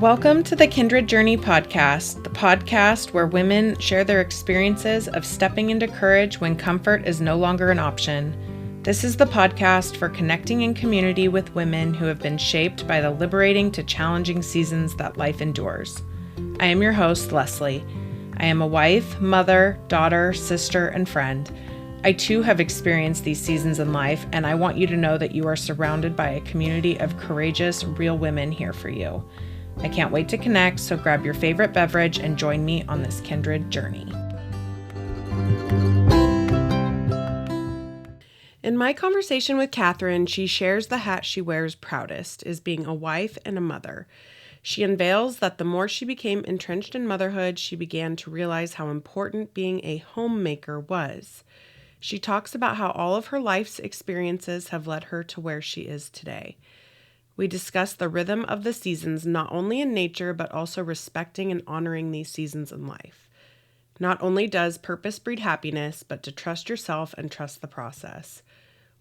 Welcome to the Kindred Journey podcast, the podcast where women share their experiences of stepping into courage when comfort is no longer an option. This is the podcast for connecting in community with women who have been shaped by the liberating to challenging seasons that life endures. I am your host, Leslie. I am a wife, mother, daughter, sister, and friend. I too have experienced these seasons in life, and I want you to know that you are surrounded by a community of courageous, real women here for you. I can't wait to connect, so grab your favorite beverage and join me on this kindred journey. In my conversation with Kathryn, she shares the hat she wears proudest, is being a wife and a mother. She unveils that the more she became entrenched in motherhood, she began to realize how important being a homemaker was. She talks about how all of her life's experiences have led her to where she is today. We discuss the rhythm of the seasons, not only in nature, but also respecting and honoring these seasons in life. Not only does purpose breed happiness, but to trust yourself and trust the process.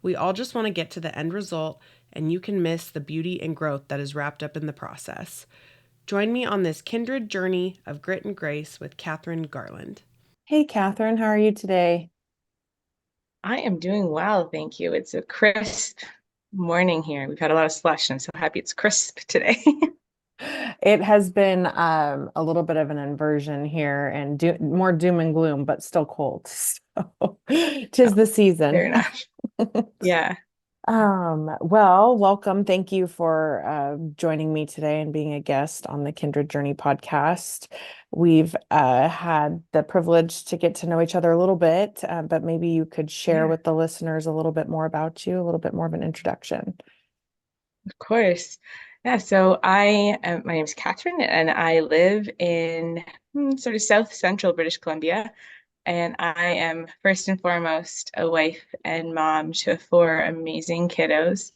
We all just want to get to the end result, and you can miss the beauty and growth that is wrapped up in the process. Join me on this kindred journey of grit and grace with Kathryn Garland. Hey, Kathryn, how are you today? I am doing well, thank you. It's a crisp morning here. We've had a lot of slush, and I'm so happy it's crisp today. It has been a little bit of an inversion here and more doom and gloom, but still cold. So 'tis the season. Fair enough. Yeah. Well, welcome. Thank you for joining me today and being a guest on the Kindred Journey podcast. We've had the privilege to get to know each other a little bit, but maybe you could share with the listeners a little bit more about you, a little bit more of an introduction. Of course. Yeah, so my name is Kathryn, and I live in sort of South Central British Columbia. And I am first and foremost a wife and mom to four amazing kiddos.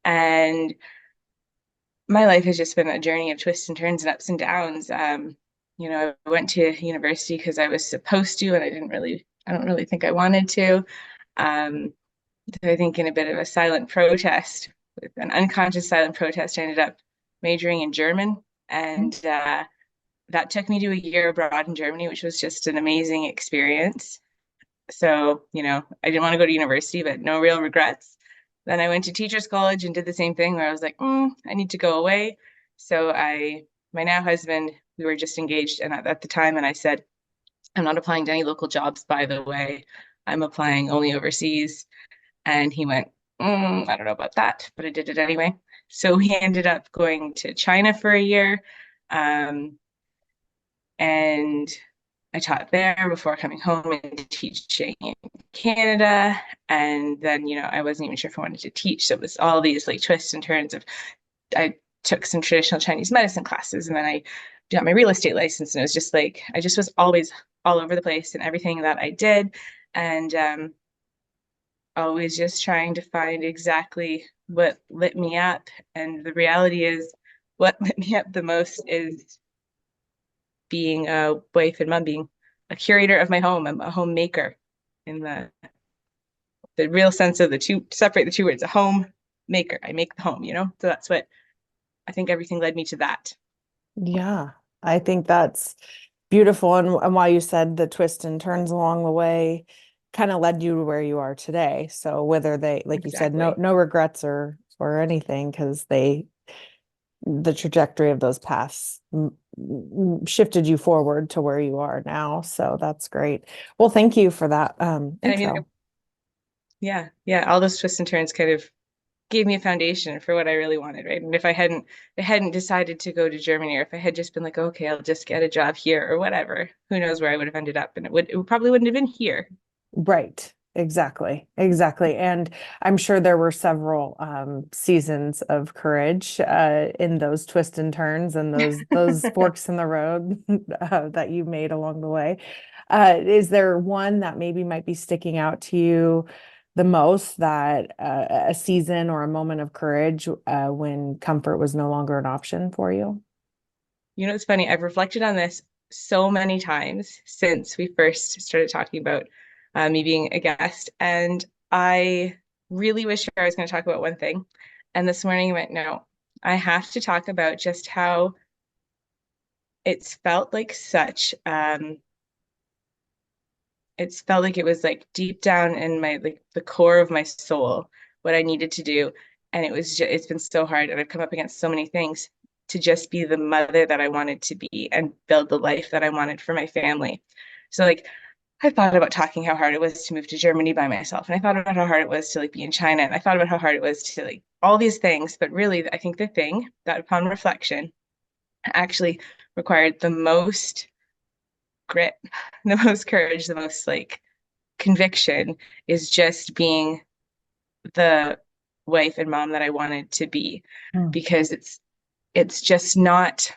And my life has just been a journey of twists and turns and ups and downs. I went to university because I was supposed to, and I don't really think I wanted to. So I think in a bit of a silent protest, with an unconscious silent protest, I ended up majoring in German. And that took me to a year abroad in Germany, which was just an amazing experience. So, I didn't want to go to university, but no real regrets. Then I went to teachers college and did the same thing where I was like, I need to go away. So my now husband, we were just engaged and at the time, and I said, I'm not applying to any local jobs, by the way. I'm applying only overseas. And he went, I don't know about that, but I did it anyway. So we ended up going to China for a year. And I taught there before coming home and teaching in Canada. And then, I wasn't even sure if I wanted to teach. So it was all these like twists and turns of, I took some traditional Chinese medicine classes, and then I got my real estate license. And it was just like, I just was always all over the place in everything that I did. And always just trying to find exactly what lit me up. And the reality is, what lit me up the most is being a wife and mom, being a curator of my home. I'm a homemaker in the real sense of the two, separate the two words, a home maker. I make the home, So that's what I think everything led me to that. Yeah, I think that's beautiful. And why you said the twists and turns along the way kind of led you to where you are today. So whether they, like you said, no regrets or anything, because the trajectory of those paths shifted you forward to where you are now. So that's great. Well, thank you for that intro. Yeah, all those twists and turns kind of gave me a foundation for what I really wanted, right? And if I hadn't decided to go to Germany, or if I had just been like, okay, I'll just get a job here or whatever, who knows where I would have ended up. And it probably wouldn't have been here. Right. Exactly. And I'm sure there were several seasons of courage in those twists and turns and those forks in the road that you made along the way. Is there one that maybe might be sticking out to you the most, that a season or a moment of courage when comfort was no longer an option for you? It's funny. I've reflected on this so many times since we first started talking about me being a guest. And I really wish I was going to talk about one thing. And this morning I went, no, I have to talk about just how it's felt like such it's felt like it was like deep down in my like the core of my soul what I needed to do. And it's been so hard, and I've come up against so many things to just be the mother that I wanted to be and build the life that I wanted for my family. So like I thought about talking how hard it was to move to Germany by myself. And I thought about how hard it was to like be in China. And I thought about how hard it was to like all these things. But really, I think the thing that upon reflection actually required the most grit, the most courage, the most like conviction is just being the wife and mom that I wanted to be, Mm. because it's just not,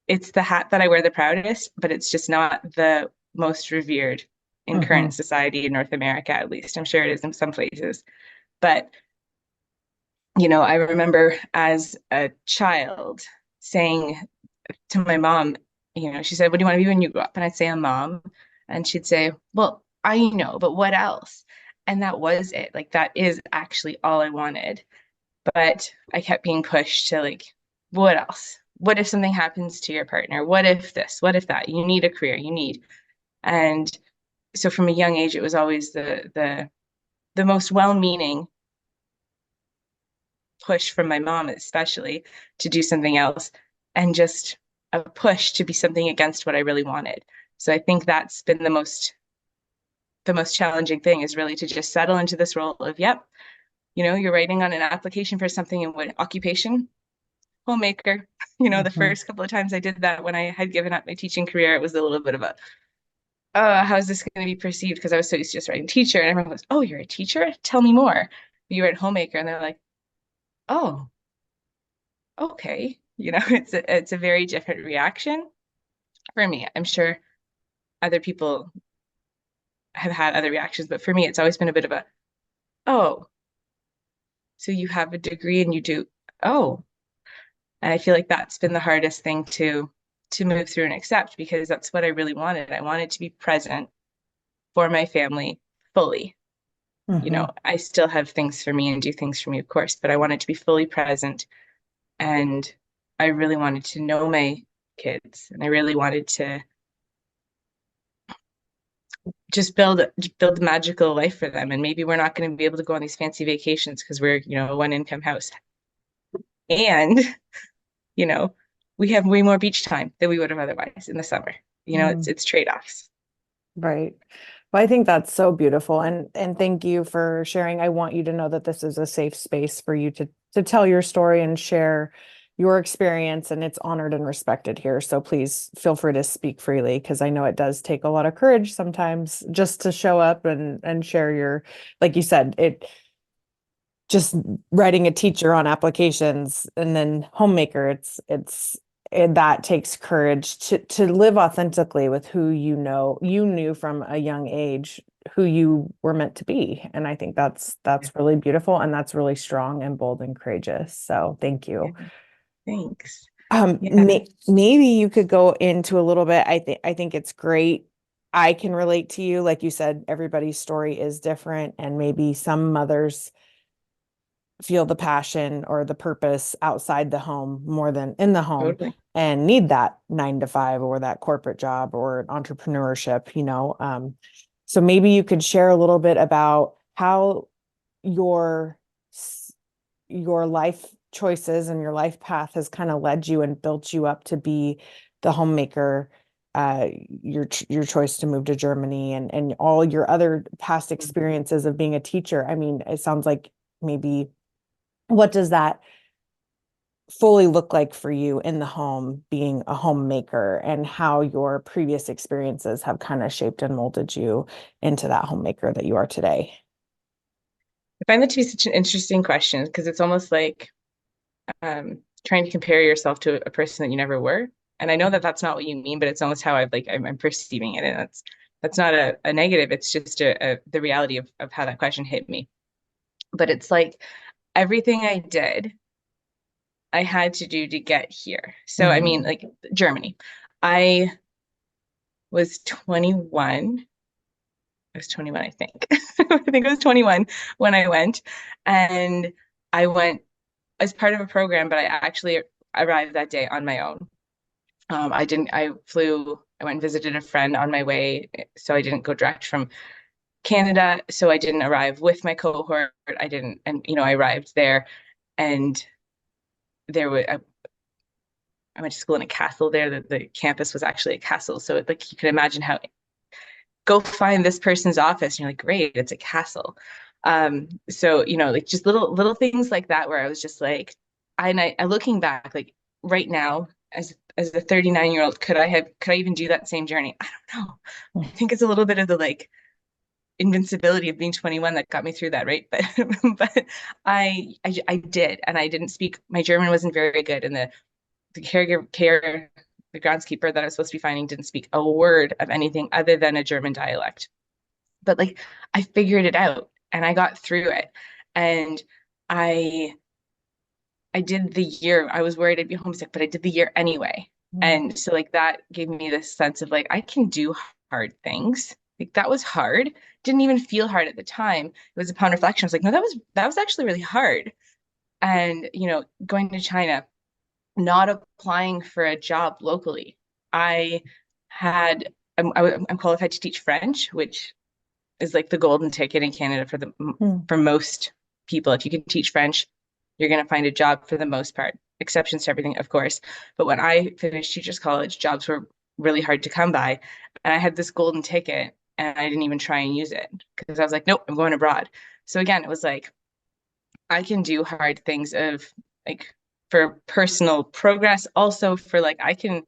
it's the hat that I wear the proudest, but it's just not the most revered in Mm-hmm. current society in North America, at least. I'm sure it is in some places. But, you know, I remember as a child saying to my mom, you know, she said, "What do you want to be when you grow up?" And I'd say, "A mom." And she'd say, "Well, I know, but what else?" And that was it. Like, that is actually all I wanted. But I kept being pushed to, like, what else? What if something happens to your partner? What if this? What if that? You need a career. You need. And so from a young age, it was always the most well-meaning push from my mom, especially to do something else, and just a push to be something against what I really wanted. So I think that's been the most challenging thing, is really to just settle into this role of, yep, you know, you're writing on an application for something in what occupation? Homemaker. You know, the Mm-hmm. first couple of times I did that when I had given up my teaching career, it was a little bit of a, how is this going to be perceived? Because I was so used to just writing teacher, and everyone goes, "Oh, you're a teacher? Tell me more." You write homemaker, and they're like, "Oh, okay." You know, it's a very different reaction for me. I'm sure other people have had other reactions, but for me, it's always been a bit of a, "Oh, so you have a degree and you do, oh." And I feel like that's been the hardest thing to move through and accept, because that's what I really wanted. I wanted to be present for my family fully. You Mm-hmm. know, I still have things for me and do things for me, of course, but I wanted to be fully present. And I really wanted to know my kids, and I really wanted to just build a magical life for them. And maybe we're not going to be able to go on these fancy vacations because we're, you know, a one income house. And, you know, we have way more beach time than we would have otherwise in the summer. You know, it's trade-offs. Right. Well, I think that's so beautiful. And thank you for sharing. I want you to know that this is a safe space for you to tell your story and share your experience, and it's honored and respected here. So please feel free to speak freely, because I know it does take a lot of courage sometimes just to show up and share your, like you said, it just writing a teacher on applications and then homemaker, that takes courage to live authentically with who you knew from a young age who you were meant to be. And I think that's really beautiful, and that's really strong and bold and courageous. So thank Yeah, you. thanks. Yeah, Maybe you could go into a little bit. I think it's great. I can relate to you. Like you said, everybody's story is different, and maybe some mothers feel the passion or the purpose outside the home more than in the home, totally. and need that 9 to 5 or that corporate job or entrepreneurship. So maybe you could share a little bit about how your your life choices and your life path has kind of led you and built you up to be the homemaker, your choice to move to Germany, and all your other past experiences of being a teacher. I mean, it sounds like maybe what does that fully look like for you in the home, being a homemaker, and how your previous experiences have kind of shaped and molded you into that homemaker that you are today? I find that to be such an interesting question, because it's almost like trying to compare yourself to a person that you never were. And I know that that's not what you mean, but it's almost how I'm perceiving it. And that's not a negative. It's just the reality of how that question hit me. But it's like everything I did, I had to do to get here. So, I mean, Mhm. like Germany, I was 21. I was 21, I think. I think I was 21 when I went. And I went as part of a program, but I actually arrived that day on my own. I went and visited a friend on my way, so I didn't go direct from Canada. So I didn't arrive with my cohort. I didn't, and I arrived there, and there was I went to school in a castle there. The campus was actually a castle. So like you can imagine how go find this person's office. And you're like, great, it's a castle. So like just little things like that where I was just like, I looking back, like right now, as a 39-year-old, could I even do that same journey? I don't know. I think it's a little bit of the like invincibility of being 21 that got me through that, right? But but I did, and I didn't speak. My German wasn't very good, and the the groundskeeper that I was supposed to be finding didn't speak a word of anything other than a German dialect. But like I figured it out and I got through it. And I did the year. I was worried I'd be homesick, but I did the year anyway. And so like that gave me this sense of like I can do hard things. Like that was hard. Didn't even feel hard at the time. It was upon reflection. I was like, no, that was actually really hard. And going to China, not applying for a job locally. I'm qualified to teach French, which is like the golden ticket in Canada for most people. If you can teach French, you're going to find a job for the most part. Exceptions to everything, of course. But when I finished teachers college, jobs were really hard to come by, and I had this golden ticket, and I didn't even try and use it because I was like, nope, I'm going abroad. So again, it was like I can do hard things of like for personal progress, also for like I can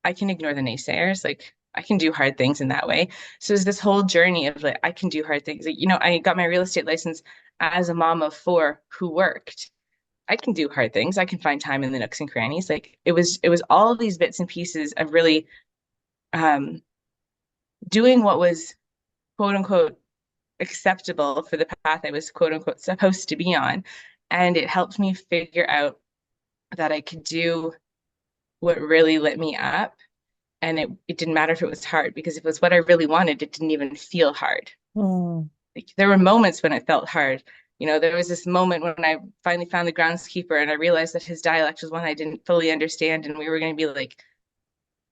ignore the naysayers, like I can do hard things in that way. So it's this whole journey of like I can do hard things. Like, I got my real estate license as a mom of 4 who worked. I can do hard things. I can find time in the nooks and crannies. Like it was all of these bits and pieces of really doing what was quote unquote acceptable for the path I was quote unquote supposed to be on. And it helped me figure out that I could do what really lit me up. And it didn't matter if it was hard, because if it was what I really wanted, it didn't even feel hard. Like, there were moments when it felt hard. There was this moment when I finally found the groundskeeper and I realized that his dialect was one I didn't fully understand. And we were going to be like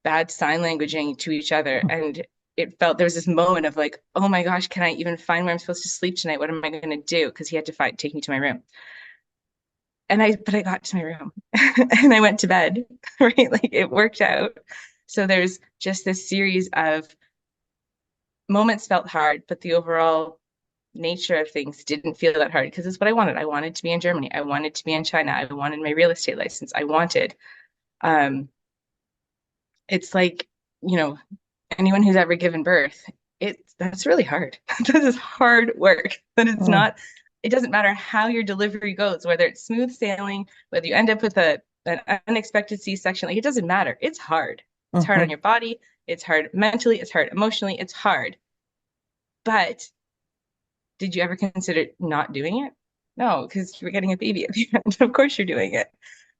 bad sign languaging to each other. And there was this moment of like, oh my gosh, can I even find where I'm supposed to sleep tonight? What am I going to do? Because he had to take me to my room. But I got to my room and I went to bed, right? Like it worked out. So there's just this series of moments felt hard, but the overall nature of things didn't feel that hard because it's what I wanted. I wanted to be in Germany. I wanted to be in China. I wanted my real estate license. I wanted, it's like, anyone who's ever given birth, that's really hard. This is hard work, but it's not, it doesn't matter how your delivery goes, whether it's smooth sailing, whether you end up with an unexpected C-section, like it doesn't matter. It's hard. It's hard on your body. It's hard mentally. It's hard emotionally. It's hard. But did you ever consider not doing it? No, because you're getting a baby at the end. Of course you're doing it,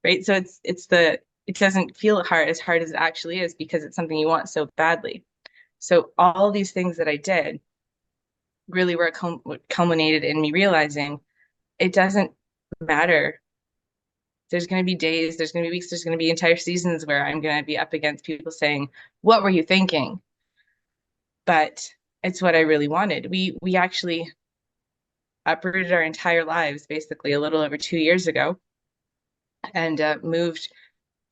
right? So it doesn't feel as hard as it actually is because it's something you want so badly. So all these things that I did really were culminated in me realizing it doesn't matter. There's going to be days, there's going to be weeks, there's going to be entire seasons where I'm going to be up against people saying, what were you thinking? But it's what I really wanted. We actually uprooted our entire lives basically a little over 2 years ago and moved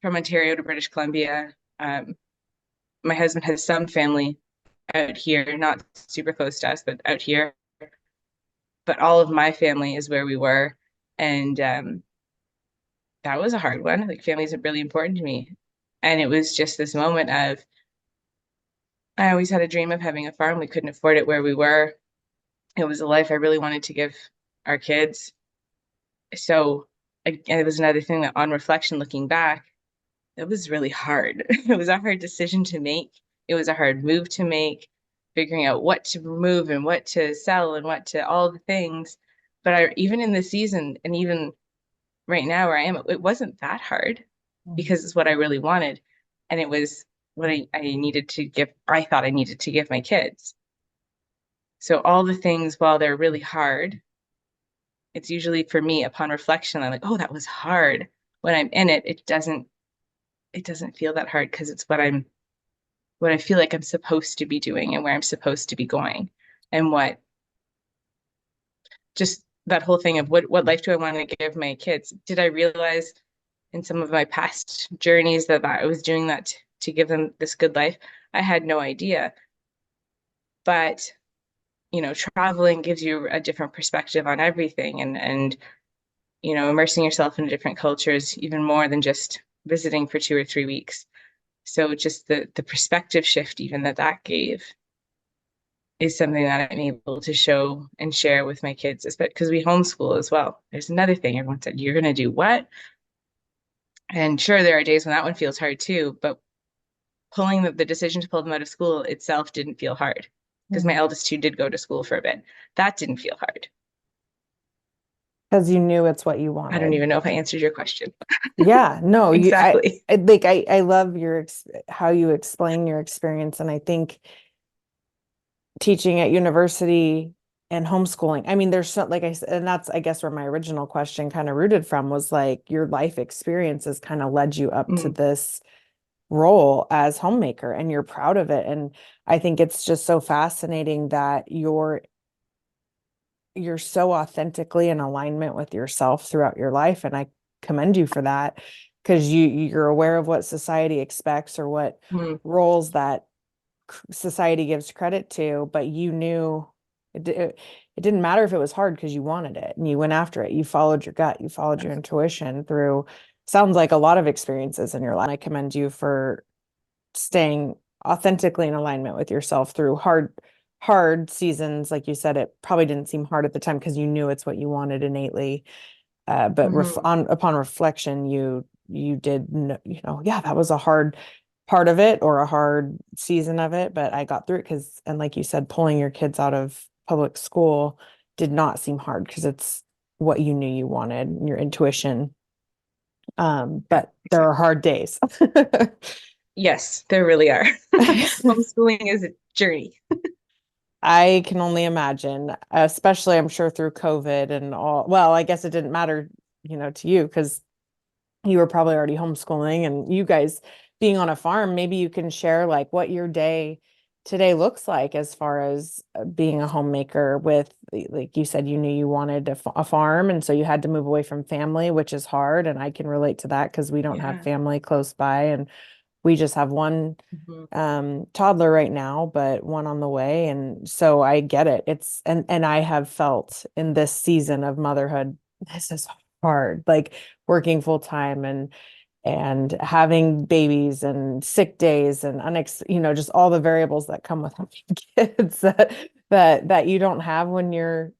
from Ontario to British Columbia. My husband has some family out here, not super close to us, but out here. But all of my family is where we were. And that was a hard one. Like, family is really important to me. And it was just this moment of, I always had a dream of having a farm. We couldn't afford it where we were. It was a life I really wanted to give our kids. So again, it was another thing that on reflection, looking back, it was really hard. It was a hard decision to make. It was a hard move to make, figuring out what to remove and what to sell and what to all the things. But even in the season and even right now where I am, it wasn't that hard because it's what I really wanted. And it was what I needed to give, I thought I needed to give my kids. So all the things, while they're really hard, it's usually for me upon reflection, I'm like, oh, that was hard. When I'm in it, it it doesn't feel that hard because it's what I feel like I'm supposed to be doing and where I'm supposed to be going, and what just that whole thing of what life do I want to give my kids? Did I realize in some of my past journeys that I was doing that to give them this good life? I had no idea. But, traveling gives you a different perspective on everything, and immersing yourself in different cultures even more than just visiting for 2 or 3 weeks. So just the perspective shift even that gave is something that I'm able to show and share with my kids, because we homeschool as well. There's another thing everyone said, you're going to do what? And sure, there are days when that one feels hard too, but pulling the decision to pull them out of school itself didn't feel hard, because my eldest two did go to school for a bit. That didn't feel hard. Because you knew it's what you I don't wanted. even know if I answered your question. Yeah, no, Exactly. I love how you explain your experience. And I think teaching at university and homeschooling, I mean, there's like I said, and that's, I guess, where my original question kind of rooted from, was like your life experiences kind of led you up to this role as homemaker, and you're proud of it. And I think it's just so fascinating that you're so authentically in alignment with yourself throughout your life. And I commend you for that, because you're aware of what society expects, or what roles that society gives credit to, but you knew it didn't matter if it was hard, because you wanted it and you went after it. You followed your gut, you followed your intuition through, sounds like, a lot of experiences in your life. I commend you for staying authentically in alignment with yourself through hard seasons. Like you said, it probably didn't seem hard at the time because you knew it's what you wanted innately. But upon reflection, you did know, yeah, that was a hard part of it, or a hard season of it, but I got through it. And like you said, pulling your kids out of public school did not seem hard, because it's what you knew you wanted, your intuition. But there are hard days. Yes, there really are. Homeschooling is a journey. I can only imagine, especially, I'm sure, through COVID and all. Well, I guess it didn't matter, to you, because you were probably already homeschooling, and you guys being on a farm. Maybe you can share like what your day today looks like, as far as being a homemaker with, like you said, you knew you wanted a farm, and so you had to move away from family, which is hard. And I can relate to that, because we don't have family close by, and we just have one toddler right now, but one on the way. And so I get it. And I have felt in this season of motherhood, this is hard, like working full time, and having babies, and sick days, and just all the variables that come with having kids that you don't have when you're,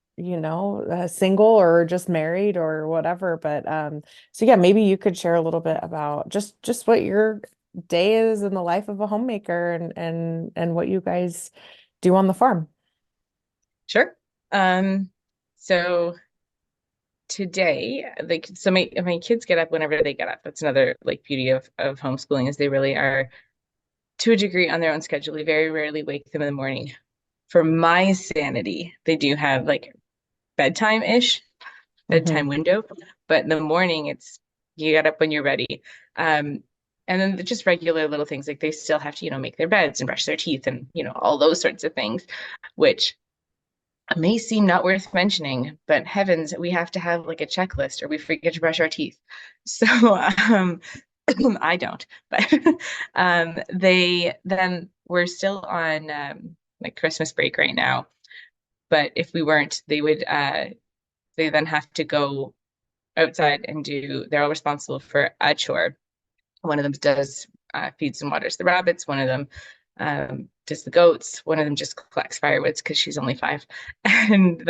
single, or just married, or whatever. But so yeah, maybe you could share a little bit about just what your day is in the life of a homemaker, and what you guys do on the farm. Sure. So today, so my kids get up whenever they get up. That's another beauty of homeschooling, is they really are, to a degree, on their own schedule. We very rarely wake them in the morning. For my sanity, they do have bedtime-ish, bedtime window, but in the morning it's, you get up when you're ready. And then just regular little things, like they still have to, make their beds and brush their teeth, and, all those sorts of things, which may seem not worth mentioning, but heavens, we have to have a checklist, or we forget to brush our teeth. So I don't, but we're still on Christmas break right now. But if we weren't, they then have to go outside and they're all responsible for a chore. One of them does feeds and waters the rabbits. One of them does the goats. One of them just collects firewoods, because she's only 5. And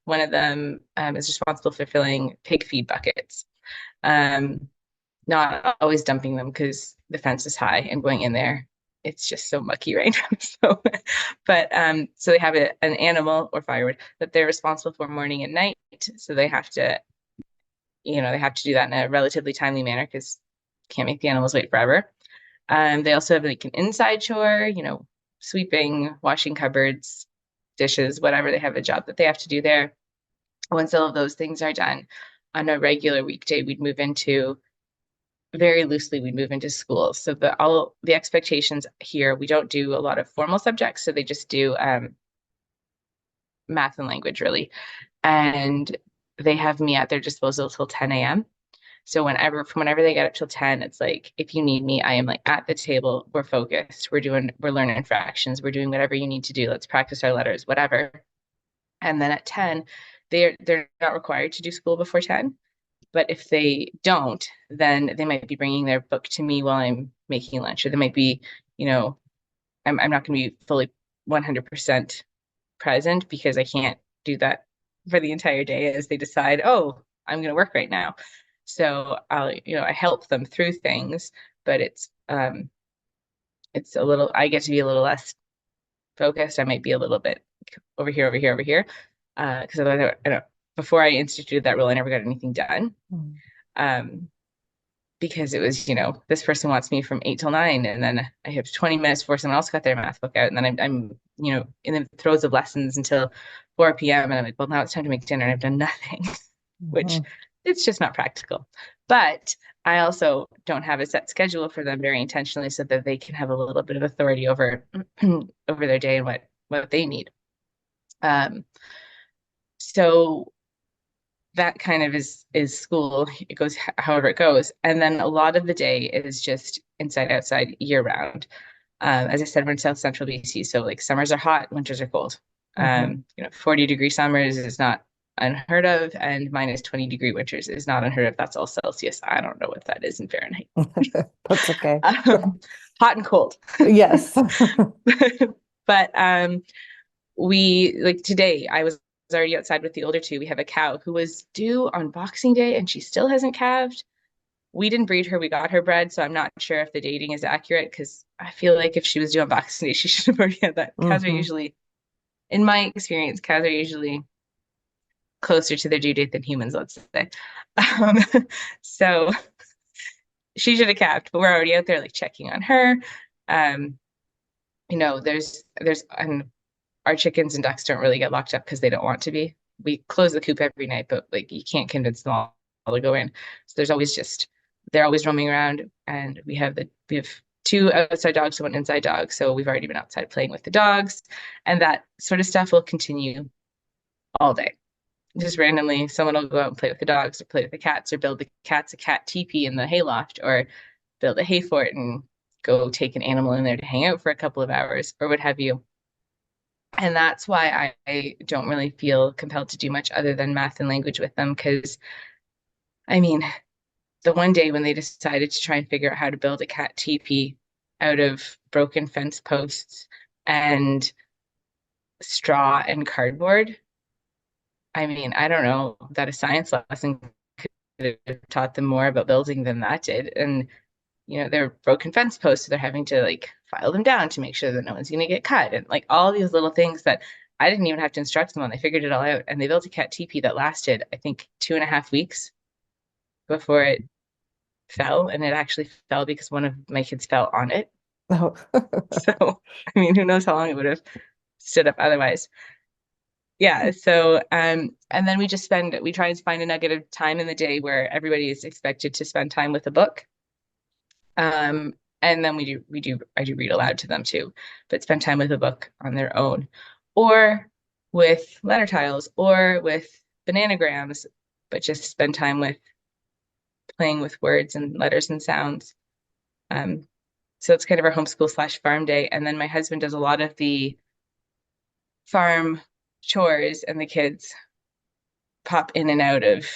one of them is responsible for filling pig feed buckets. Not always dumping them, because the fence is high, and going in there, it's just so mucky right now. So they have an animal or firewood that they're responsible for morning and night. So they have to, do that in a relatively timely manner, because can't make the animals wait forever. They also have an inside chore, sweeping, washing cupboards, dishes, whatever. They have a job that they have to do there. Once all of those things are done, on a regular weekday, we'd move into very loosely we move into school. So all the expectations here, we don't do a lot of formal subjects. So they just do math and language really. And they have me at their disposal till 10 a.m. So from whenever they get up till 10, it's like, if you need me, I am like at the table, we're focused, we're learning fractions, we're doing whatever you need to do. Let's practice our letters, whatever. And then at 10, they're not required to do school before 10. But if they don't, then they might be bringing their book to me while I'm making lunch, or they might be, I'm not going to be fully 100% present because I can't do that for the entire day as they decide, oh, I'm going to work right now. So I help them through things, but it's I get to be a little less focused. I might be a little bit over here, because otherwise, before I instituted that rule, I never got anything done. Because it was, this person wants me from 8 till 9, and then I have 20 minutes before someone else got their math book out, and then I'm in the throes of lessons until 4 p.m. and I'm like, well, now it's time to make dinner, and I've done nothing, which it's just not practical. But I also don't have a set schedule for them very intentionally, so that they can have a little bit of authority over over their day and what they need. So that kind of is school. It goes however it goes. And then a lot of the day is just inside, outside, year round. As I said, we're in South Central BC. So like summers are hot, winters are cold. 40-degree summers is not unheard of, and minus 20-degree winters is not unheard of. That's all Celsius. I don't know what that is in Fahrenheit. That's okay. Hot and cold. Yes. But we, like today, I was already outside with the older two. We have a cow who was due on Boxing Day and she still hasn't calved. We didn't breed her, we got her bred, so I'm not sure if the dating is accurate, because I feel like if she was due on Boxing Day, she should have already had that. Cows are usually, in my experience, cows are usually closer to their due date than humans, let's say. So she should have calved, but we're already out there like checking on her. There's and our chickens and ducks don't really get locked up because they don't want to be. We close the coop every night, but like you can't convince them all to go in. So they're always roaming around, and we have 2 outside dogs and 1 inside dog. So we've already been outside playing with the dogs, and that sort of stuff will continue all day. Just randomly, someone will go out and play with the dogs, or play with the cats, or build the cats a cat teepee in the hayloft, or build a hay fort and go take an animal in there to hang out for a couple of hours, or what have you. And that's why I don't really feel compelled to do much other than math and language with them. Because, the one day when they decided to try and figure out how to build a cat teepee out of broken fence posts and straw and cardboard, I don't know that a science lesson could have taught them more about building than that did. And they're broken fence posts, so they're having to like file them down to make sure that no one's going to get cut, and like all these little things that I didn't even have to instruct them on. They figured it all out, and they built a cat teepee that lasted, I think, 2.5 weeks before it fell. And it actually fell because one of my kids fell on it. Oh. So who knows how long it would have stood up otherwise. Yeah. So and then we try and find a nugget of time in the day where everybody is expected to spend time with a book. And then I do read aloud to them too, but spend time with a book on their own, or with letter tiles, or with bananagrams, but just spend time with playing with words and letters and sounds. So it's kind of our homeschool / farm day. And then my husband does a lot of the farm chores, and the kids pop in and out of.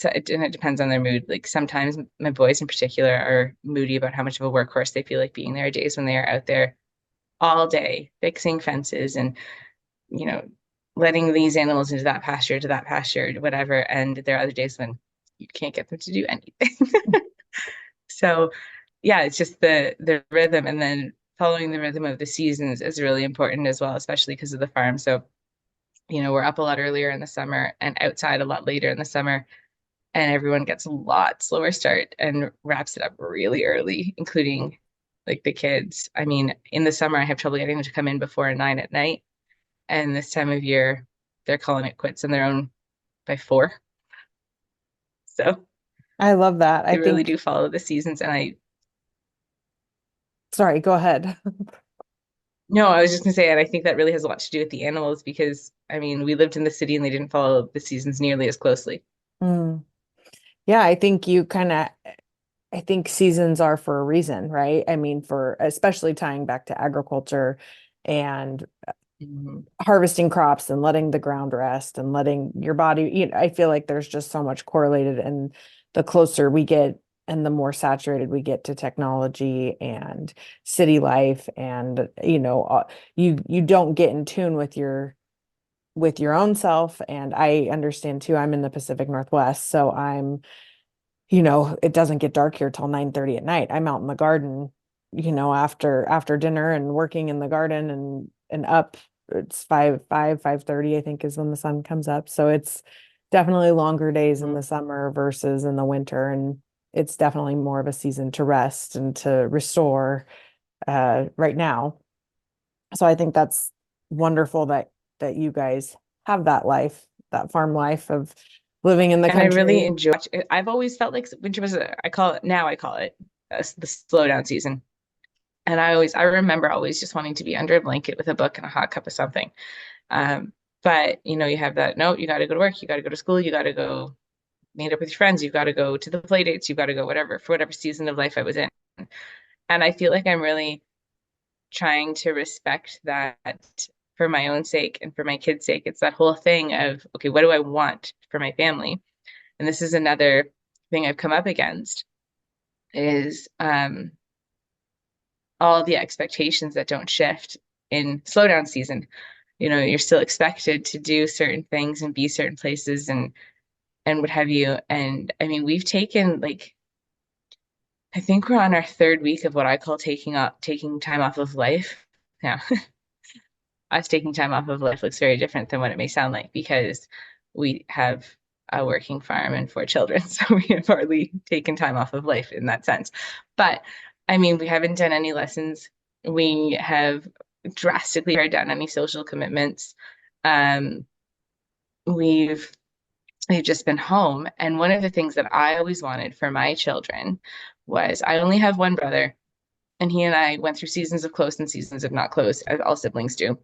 And it depends on their mood. Like sometimes my boys in particular are moody about how much of a workhorse they feel like being. There are days when they are out there all day fixing fences and, letting these animals into that pasture, to that pasture, whatever. And there are other days when you can't get them to do anything. So yeah, it's just the rhythm, and then following the rhythm of the seasons is really important as well, especially because of the farm. So, we're up a lot earlier in the summer and outside a lot later in the summer. And everyone gets a lot slower start and wraps it up really early, including like the kids. In the summer, I have trouble getting them to come in before 9 at night. And this time of year, they're calling it quits on their own by 4. So I love that. They really do follow the seasons. And sorry, go ahead. no, I was just gonna say, and I think that really has a lot to do with the animals because I mean, we lived in the city and they didn't follow the seasons nearly as closely. Mm. Yeah, I think seasons are for a reason, right? I mean, for especially tying back to agriculture and Mhm. harvesting crops and letting the ground rest and letting your body, I feel like there's just so much correlated, and the closer we get and the more saturated we get to technology and city life, and you don't get in tune with your own self. And I understand too, I'm in the Pacific Northwest, so it doesn't get dark here till 9:30 at night. I'm out in the garden, after dinner and working in the garden, and up it's 5:30, I think, is when the sun comes up. So it's definitely longer days in Mhm. the summer versus in the winter. And it's definitely more of a season to rest and to restore right now. So I think that's wonderful that you guys have that life, that farm life of living in the And I really country. enjoy it. I've always felt like winter was I call it the slowdown season. And I remember always just wanting to be under a blanket with a book and a hot cup of something. Um, but you have that, no, you got to go to work, you got to go to school, you got to go meet up with your friends, you've got to go to the play dates, you've got to go whatever for whatever season of life I was in. And I feel like I'm really trying to respect that for my own sake and for my kids' sake. It's that whole thing of, okay, what do I want for my family? And this is another thing I've come up against is all the expectations that don't shift in slowdown season. You're still expected to do certain things and be certain places and what have you. And I mean, we've taken like I think we're on our third week of what I call taking time off of life. Now, us taking time off of life looks very different than what it may sound like because we have a working farm and 4 children. So we have hardly taken time off of life in that sense. But I mean, we haven't done any lessons. We have drastically pared down any social commitments. Um, we've we've just been home. And one of the things that I always wanted for my children was I only have one brother, and he and I went through seasons of close and seasons of not close, as all siblings do.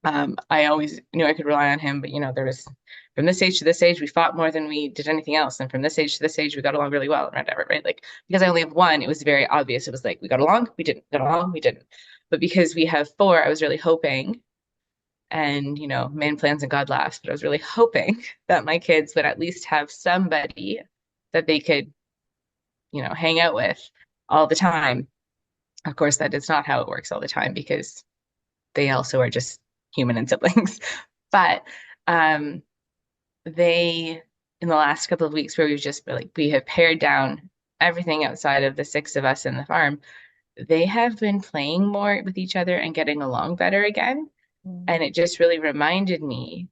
I always knew I could rely on him, but there was from this age to this age, we fought more than we did anything else. And from this age to this age, we got along really well, and whatever, right? Like, because I only have one, it was very obvious. It was like, we got along, we didn't, got along, we didn't. But because we have four, I was really hoping, and, man plans and God laughs, but I was really hoping that my kids would at least have somebody that they could, hang out with all the time. Of course, that is not how it works all the time because they also are just human and siblings. But um, they, in the last couple of weeks, where we have pared down everything outside of the 6 of us in the farm, they have been playing more with each other and getting along better again. And it just really reminded me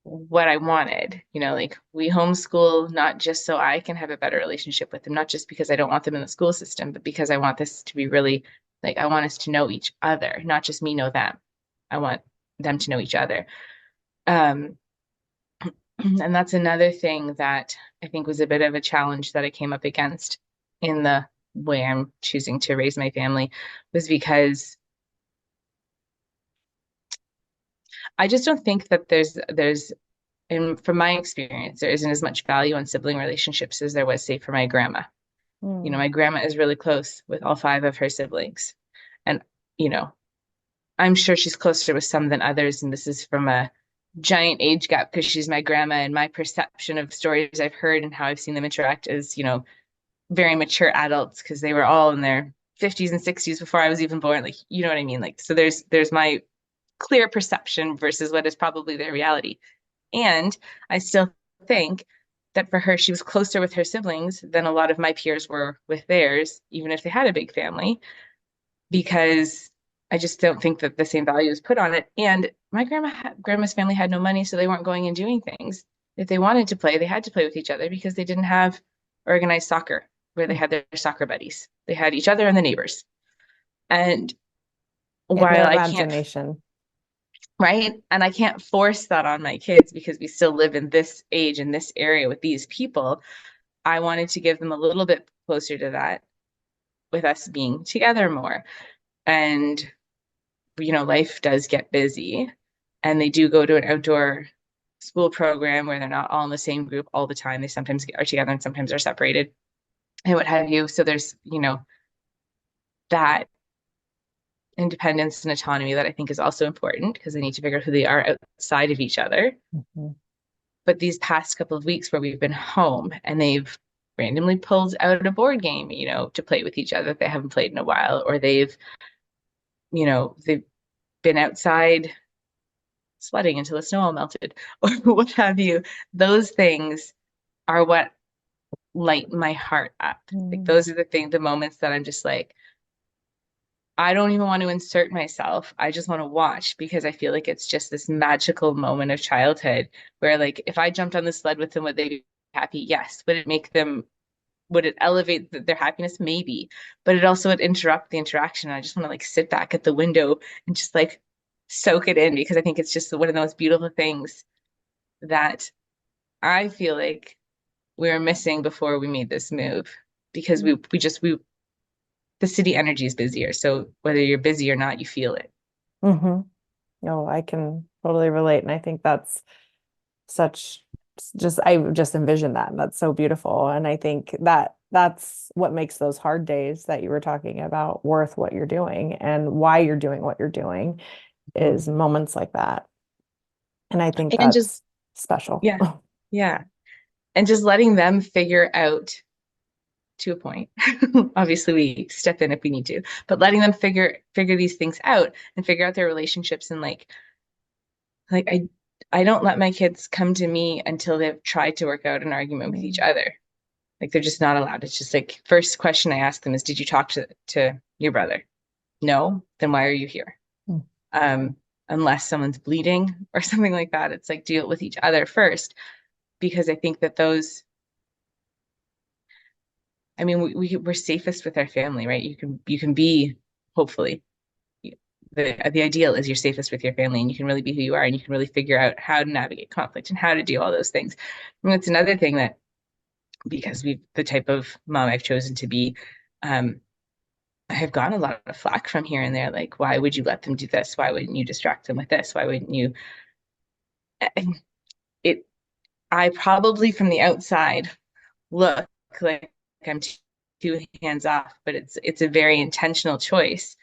what I wanted. Like we homeschool not just so I can have a better relationship with them, not just because I don't want them in the school system, but because I want this to be really like I want us to know each other, not just me know them. I want them to know each other. Um, and that's another thing that I think was a bit of a challenge that I came up against in the way I'm choosing to raise my family was because I just don't think that there's and from my experience, there isn't as much value on sibling relationships as there was, say, for my grandma. Mm. My grandma is really close with all 5 of her siblings. And, you know, I'm sure she's closer with some than others. And this is from a giant age gap because she's my grandma. And my perception of stories I've heard and how I've seen them interact is, very mature adults because they were all in their 50s and 60s before I was even born. Like, you know what I mean? Like, so there's my clear perception versus what is probably their reality. And I still think that for her, she was closer with her siblings than a lot of my peers were with theirs, even if they had a big family, because I just don't think that the same value is put on it. And my grandma's family had no money, so they weren't going and doing things. If they wanted to play, they had to play with each other because they didn't have organized soccer where they had their soccer buddies. They had each other and the neighbors. And And while their I can't imagination. right? And I can't force that on my kids because we still live in this age in this area with these people. I wanted to give them a little bit closer to that with us being together more. And, life does get busy, and they do go to an outdoor school program where they're not all in the same group all the time. They sometimes are together and sometimes are separated and what have you. So there's, that independence and autonomy that I think is also important, because they need to figure out who they are outside of each other. Mm-hmm. But these past couple of weeks where we've been home and they've randomly pulled out a board game, to play with each other that they haven't played in a while, or they've been outside sledding until the snow all melted, or what have you. Those things are what light my heart up. Like, those are the moments that I'm just like, I don't even want to insert myself. I just want to watch, because I feel like it's just this magical moment of childhood where, like, if I jumped on the sled with them, would they be happy? Yes. Would it elevate their happiness? Maybe. But it also would interrupt the interaction. I just want to, like, sit back at the window and just, like, soak it in, because I think it's just one of the most beautiful things that I feel like we were missing before we made this move, because the city energy is busier. So whether you're busy or not, you feel it. Mm-hmm. No, I can totally relate. And I think that's I just envision that. And that's so beautiful. And I think that's what makes those hard days that you were talking about worth what you're doing, and why you're doing what you're doing is moments like that. And I think And that's just, special. yeah, yeah. And just letting them figure out, to a point. Obviously, we step in if we need to, but letting them figure these things out and figure out their relationships. And like I don't let my kids come to me until they've tried to work out an argument with each other. Like, they're just not allowed. It's just like, first question I ask them is, did you talk to your brother? No? Then why are you here? Unless someone's bleeding or something like that, it's like, deal with each other first. Because I think that we're safest with our family, right? You can be, hopefully, the ideal is you're safest with your family, and you can really be who you are, and you can really figure out how to navigate conflict and how to do all those things. And it's another thing that, because the type of mom I've chosen to be, I have gotten a lot of flack from here and there. Like, why would you let them do this? Why wouldn't you distract them with this? Why wouldn't you? I probably from the outside look like I'm too hands off, but it's a very intentional choice,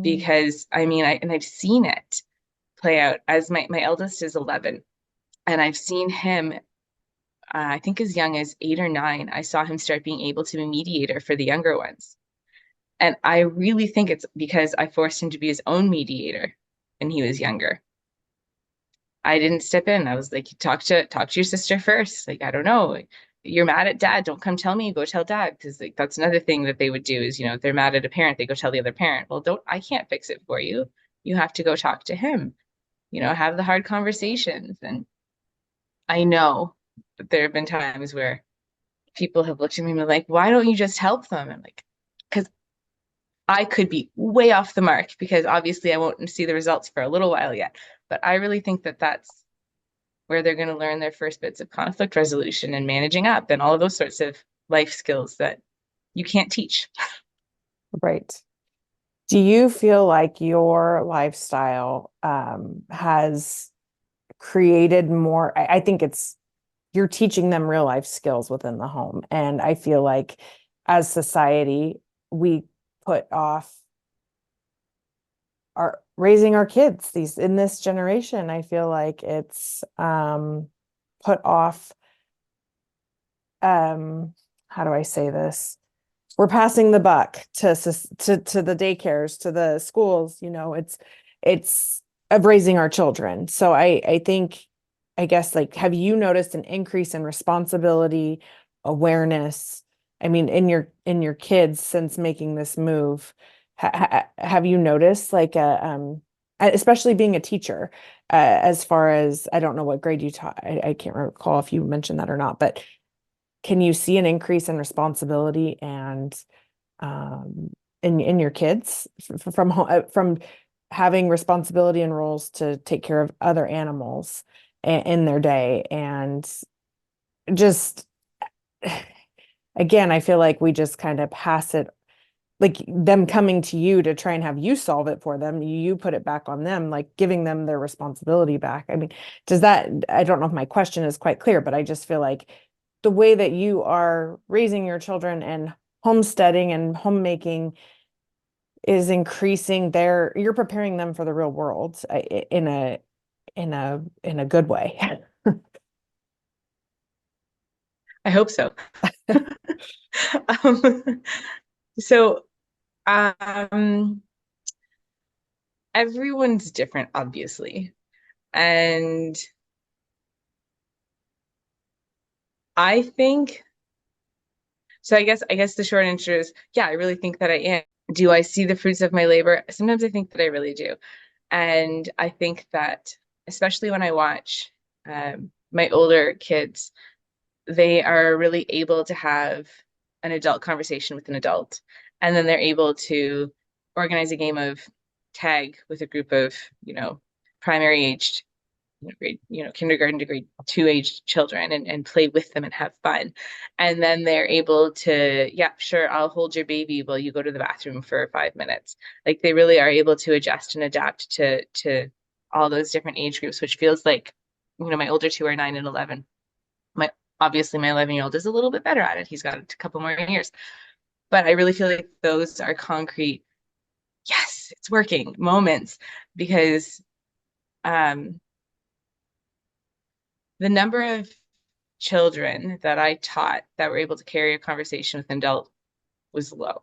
because I've seen it play out. As my eldest is 11, and I've seen him, I think as young as 8 or 9, I saw him start being able to be a mediator for the younger ones. And I really think it's because I forced him to be his own mediator when he was younger. I didn't step in. I was like, talk to your sister first. Like, I don't know. You're mad at dad. Don't come tell me. Go tell dad. Because, like, that's another thing that they would do is, if they're mad at a parent, they go tell the other parent. Well, I can't fix it for you. You have to go talk to him, have the hard conversations. And I know that there have been times where people have looked at me and been like, why don't you just help them? I'm like, because I could be way off the mark, because obviously I won't see the results for a little while yet. But I really think that that's where they're going to learn their first bits of conflict resolution and managing up and all of those sorts of life skills that you can't teach. Right. Do you feel like your lifestyle has created more? I think you're teaching them real life skills within the home. And I feel like as society, we put off raising our kids in this generation. I feel like it's put off, how do I say this? We're passing the buck to the daycares, to the schools, it's of raising our children. So I think, I guess, like, have you noticed an increase in responsibility, awareness? I mean, in your kids since making this move, have you noticed, like, especially being a teacher, as far as, I don't know what grade you taught. I can't recall if you mentioned that or not, but can you see an increase in responsibility and in your kids from having responsibility and roles to take care of other animals in their day, and just again, I feel like we just kind of pass it, like them coming to you to try and have you solve it for them. You put it back on them, like giving them their responsibility back. I mean, I don't know if my question is quite clear, but I just feel like the way that you are raising your children and homesteading and homemaking is increasing you're preparing them for the real world in a good way. I hope so. um, so everyone's different, obviously. And I think, so I guess the short answer is, yeah, I really think that I am. Do I see the fruits of my labor? Sometimes I think that I really do. And I think that, especially when I watch my older kids, they are really able to have an adult conversation with an adult. And then they're able to organize a game of tag with a group of, primary aged, grade, kindergarten to grade 2 aged children and play with them and have fun. And then they're able to, yeah, sure, I'll hold your baby while you go to the bathroom for 5 minutes. Like they really are able to adjust and adapt to all those different age groups, which feels like, my older two are 9 and 11. Obviously my 11-year-old is a little bit better at it. He's got a couple more years. But I really feel like those are concrete, yes, it's working moments, because the number of children that I taught that were able to carry a conversation with an adult was low.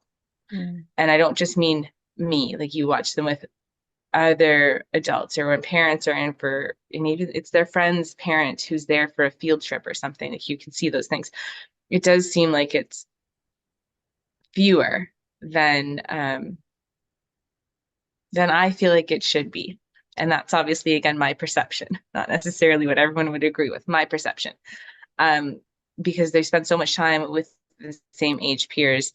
And I don't just mean me, like you watch them with other adults, or when parents are in and even it's their friend's parent who's there for a field trip or something, like you can see those things. It does seem like it's fewer than I feel like it should be. And that's obviously, again, my perception, not necessarily what everyone would agree with, my perception. Because they spend so much time with the same age peers,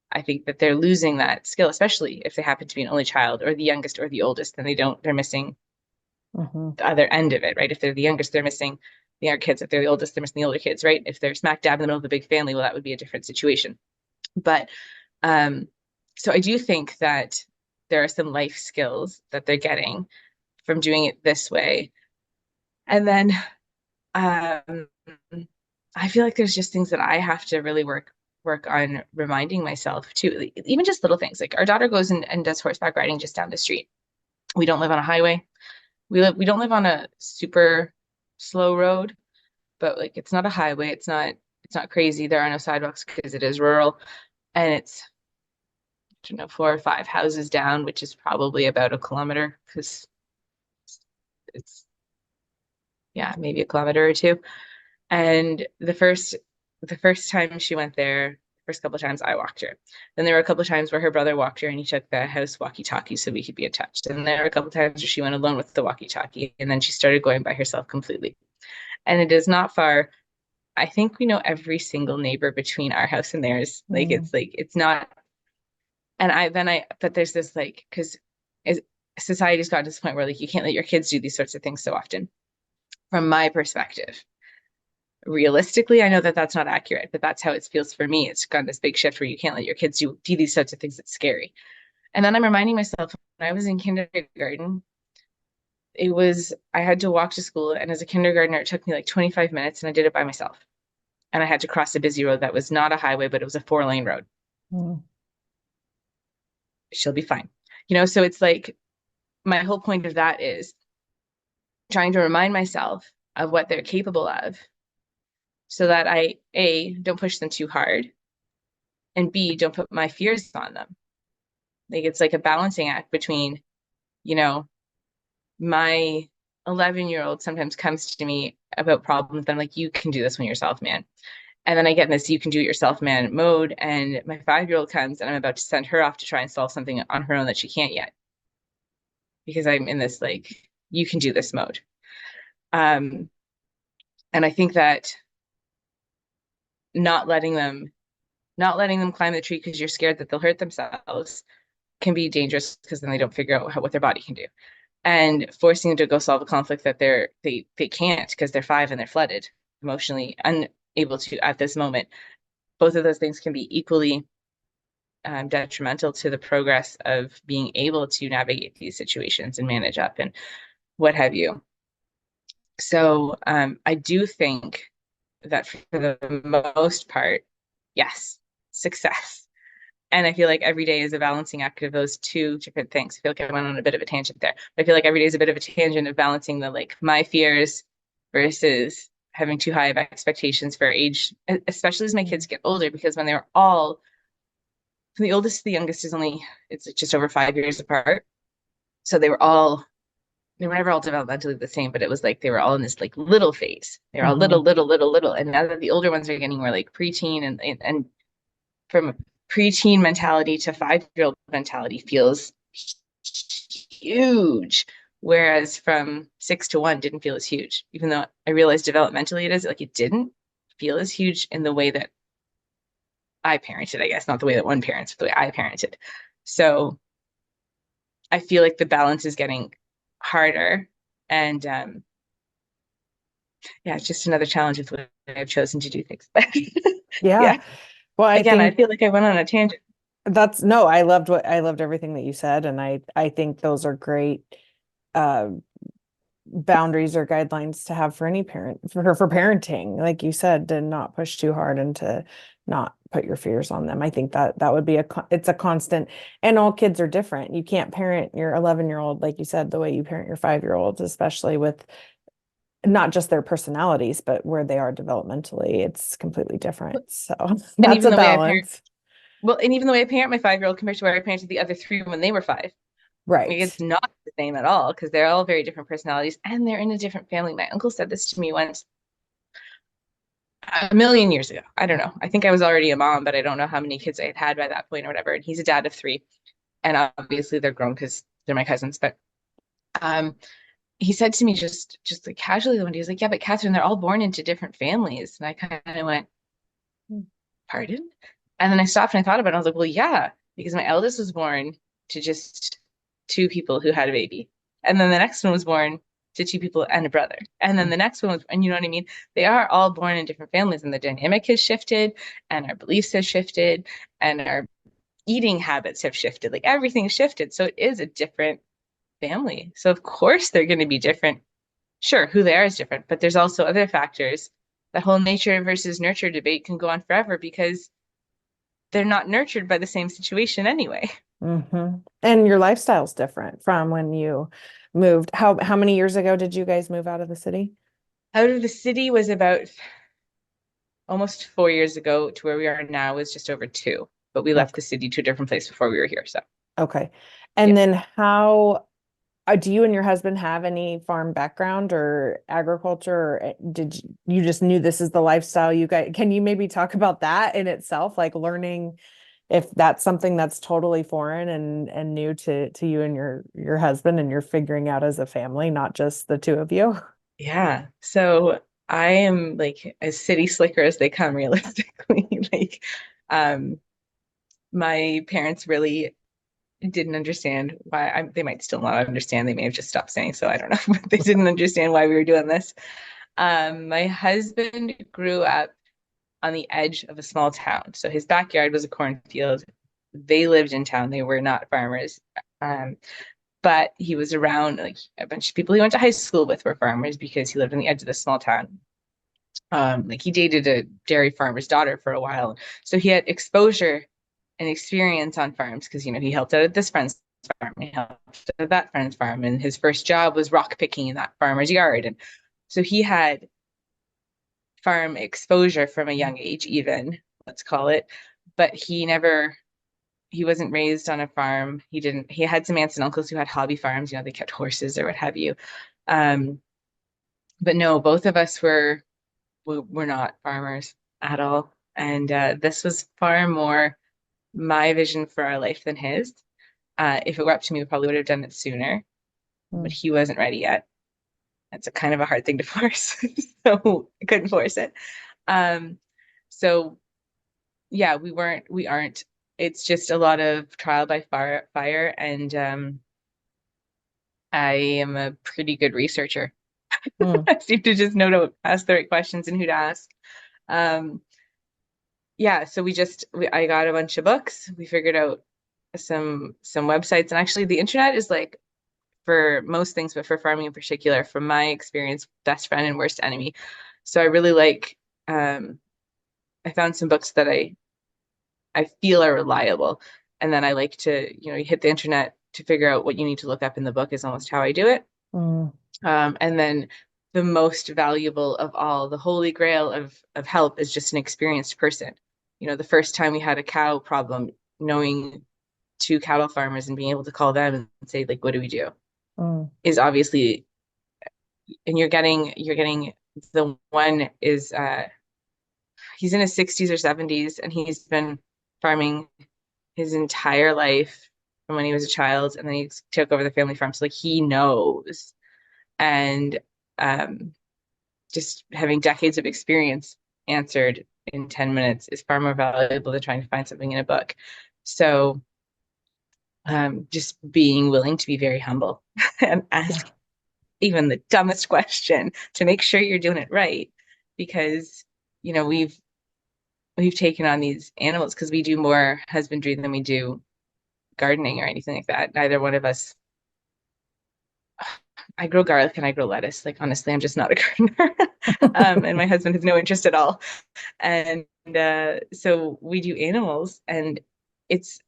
I think that they're losing that skill, especially if they happen to be an only child or the youngest or the oldest, then they're missing the other end of it, right? If they're the youngest, they're missing the younger kids. If they're the oldest, they're missing the older kids, right? If they're smack dab in the middle of a big family, well, that would be a different situation. But so I do think that there are some life skills that they're getting from doing it this way. And then I feel like there's just things that I have to really work on reminding myself too, even just little things. Like our daughter goes and does horseback riding just down the street. We don't live on a highway. We don't live on a super slow road, but like it's not a highway. It's not crazy. There are no sidewalks because it is rural, and it's, I don't know, 4 or 5 houses down, which is probably about a kilometer, because it's, yeah, maybe a kilometer or two. And the first time she went there, first couple of times I walked her. Then there were a couple of times where her brother walked her and he took the house walkie-talkie so we could be in touch. And there were a couple of times where she went alone with the walkie-talkie, and then she started going by herself completely. And it is not far. I think we know every single neighbor between our house and theirs. Like it's not. And but there's this, like, because society's gotten to this point where like you can't let your kids do these sorts of things so often. From my perspective, realistically, I know that that's not accurate, but that's how it feels for me. It's gone this big shift where you can't let your kids do these sorts of things. It's scary. And then I'm reminding myself, when I was in kindergarten, I had to walk to school, and as a kindergartner, it took me like 25 minutes, and I did it by myself. And I had to cross a busy road that was not a highway, but it was a 4-lane road. She'll be fine. So it's like, my whole point of that is trying to remind myself of what they're capable of, so that I, A, don't push them too hard, and B, don't put my fears on them. Like it's like a balancing act between, my 11-year-old sometimes comes to me about problems, and I'm like, you can do this one yourself, man. And then I get in this you can do it yourself, man mode, and my 5-year-old comes and I'm about to send her off to try and solve something on her own that she can't yet, because I'm in this like, you can do this mode. And I think that not letting them climb the tree because you're scared that they'll hurt themselves can be dangerous, because then they don't figure out what their body can do. And forcing them to go solve a conflict that they can't, because they're 5 and they're flooded, emotionally unable to at this moment, both of those things can be equally detrimental to the progress of being able to navigate these situations and manage up and what have you. So I do think that for the most part, yes, success. And I feel like every day is a balancing act of those two different things. I feel like I went on a bit of a tangent there. But I feel like every day is a bit of a tangent of balancing the like my fears versus having too high of expectations for age, especially as my kids get older, because when they're all, from the oldest to the youngest is only, it's just over 5 years apart. So they were never all developmentally the same, but it was like they were all in this like little phase. They were all little. And now that the older ones are getting more like preteen and from a preteen mentality to 5-year-old mentality feels huge. Whereas from 6 to 1 didn't feel as huge, even though I realized developmentally it is, like it didn't feel as huge in the way that I parented, I guess, not the way that one parents, but the way I parented. So I feel like the balance is getting harder. And yeah, it's just another challenge with the way I've chosen to do things. Yeah. Well, Again, I feel like I went on a tangent. I loved everything that you said. And I think those are great boundaries or guidelines to have for any parent for parenting, like you said, to not push too hard and to not put your fears on them. I think that would be it's a constant, and all kids are different. You can't parent your 11-year-old, like you said, the way you parent your 5-year-olds, especially with not just their personalities, but where they are developmentally. It's completely different. So that's a balance. And even the way I parent my 5-year-old compared to where I parented the other 3 when they were 5. Right. Like, it's not the same at all because they're all very different personalities and they're in a different family. My uncle said this to me once a million years ago. I don't know. I think I was already a mom, but I don't know how many kids I had by that point or whatever. And he's a dad of 3. And obviously they're grown because they're my cousins. But he said to me just like casually one day, he was like, yeah, but Kathryn, they're all born into different families. And I kind of went, pardon? And then I stopped and I thought about it. I was like, well, yeah, because my eldest was born to just 2 people who had a baby. And then the next one was born to 2 people and a brother. And then the next one was, and you know what I mean? They are all born in different families and the dynamic has shifted and our beliefs have shifted and our eating habits have shifted. Like everything's shifted. So it is a different family. So of course they're going to be different. Sure, who they are is different, but there's also other factors. The whole nature versus nurture debate can go on forever because they're not nurtured by the same situation anyway. Mm-hmm. And your lifestyle's different from when you moved. How many years ago did you guys move out of the city? Out of the city was about almost 4 years ago to where we are now was just over 2, but we left the city to a different place before we were here. So okay. And then how do you and your husband have any farm background or agriculture, or did you just knew this is the lifestyle you guys, can you maybe talk about that in itself, like learning if that's something that's totally foreign and new to you and your husband, and you're figuring out as a family, not just the 2 of you? yeah. So I am like as city slicker as they come realistically. Like my parents really didn't understand why they might still not understand. They may have just stopped saying so. I don't know, but they didn't understand why we were doing this. My husband grew up on the edge of a small town. So his backyard was a cornfield. They lived in town. They were not farmers. But he was around like a bunch of people he went to high school with were farmers because he lived on the edge of this small town. Like he dated a dairy farmer's daughter for a while. So he had exposure and experience on farms because, you know, he helped out at this friend's farm, he helped at that friend's farm, and his first job was rock picking in that farmer's yard. And so he had farm exposure from a young age, even, let's call it, but he wasn't raised on a farm. He had some aunts and uncles who had hobby farms, you know, they kept horses or what have you. But no, both of us were not farmers at all. And this was far more my vision for our life than his. If it were up to me, we probably would have done it sooner, but he wasn't ready yet. That's a kind of a hard thing to force. So I couldn't force it. So yeah, we aren't. It's just a lot of trial by fire. And I am a pretty good researcher. I seem to just know to ask the right questions and who to ask. yeah, so I got a bunch of books. We figured out some websites, and actually the internet is like for most things, but for farming in particular, from my experience, best friend and worst enemy. So I really like, I found some books that I feel are reliable. And then I like to, you hit the internet to figure out what you need to look up in the book is almost how I do it. Mm. And then the most valuable of all, the holy grail of help is just an experienced person. The first time we had a cow problem, knowing two cattle farmers and being able to call them and say, like, what do we do? Is obviously, and you're getting the one is he's in his 60s or 70s, and he's been farming his entire life from when he was a child, and then he took over the family farm. So like he knows, and just having decades of experience answered in 10 minutes is far more valuable than trying to find something in a book. So just being willing to be very humble and ask even the dumbest question to make sure you're doing it right, because we've taken on these animals because we do more husbandry than we do gardening or anything like that. Neither one of us. I grow garlic and I grow lettuce. Like, honestly, I'm just not a gardener. And my husband has no interest at all. And so we do animals, and it's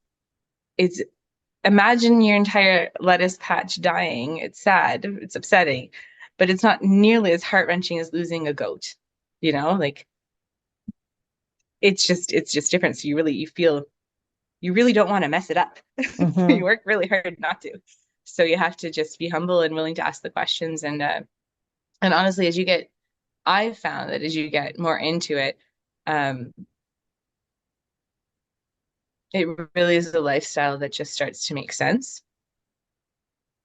imagine your entire lettuce patch dying. It's sad, it's upsetting, but it's not nearly as heart-wrenching as losing a goat. Like it's just different. So you really don't want to mess it up. So you work really hard not to. So you have to just be humble and willing to ask the questions. And honestly, I've found that as you get more into it, it really is a lifestyle that just starts to make sense.